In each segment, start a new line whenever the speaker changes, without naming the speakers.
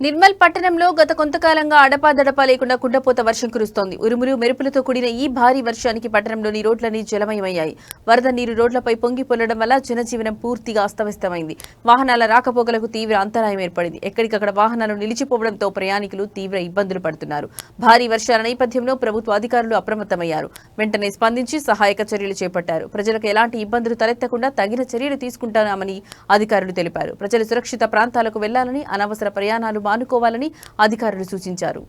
నిర్మల్ పట్టణంలో గత కొంతకాలంగా అడపాదడపా లేకుండా కుండపోత వర్షం కురుస్తోంది. ఉరుములు మెరుపులతో కూడిన ఈ భారీ వర్షానికి పట్టణంలోని రోడ్లన్నీ జలమయమయ్యాయి. వరద నీరు రోడ్లపై పొంగి పొల్లడం వల్ల జనజీవనం పూర్తిగా అస్తవ్యస్తమైంది. వాహనాల రాకపోకలకు తీవ్ర అంతరాయం ఏర్పడింది. ఎక్కడికక్కడ వాహనాలు నిలిచిపోవడంతో ప్రయాణికులు తీవ్ర ఇబ్బందులు పడుతున్నారు. భారీ వర్షాల నేపథ్యంలో ప్రభుత్వ అధికారులు అప్రమత్తమయ్యారు. వెంటనే స్పందించి సహాయక చర్యలు చేపట్టారు. ప్రజలకు ఎలాంటి ఇబ్బందులు తలెత్తకుండా తగిన చర్యలు తీసుకుంటామని అధికారులు తెలిపారు. ప్రజలు సురక్షిత ప్రాంతాలకు వెళ్లాలని, అనవసర ప్రయాణాలు మానుకోవాలని అధికారులు సూచించారు.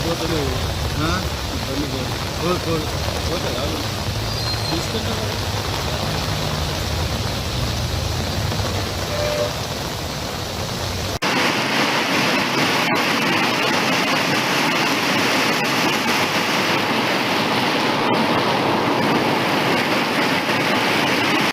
పోతుంది పోతుంది పోతుంది తీసుకుంటా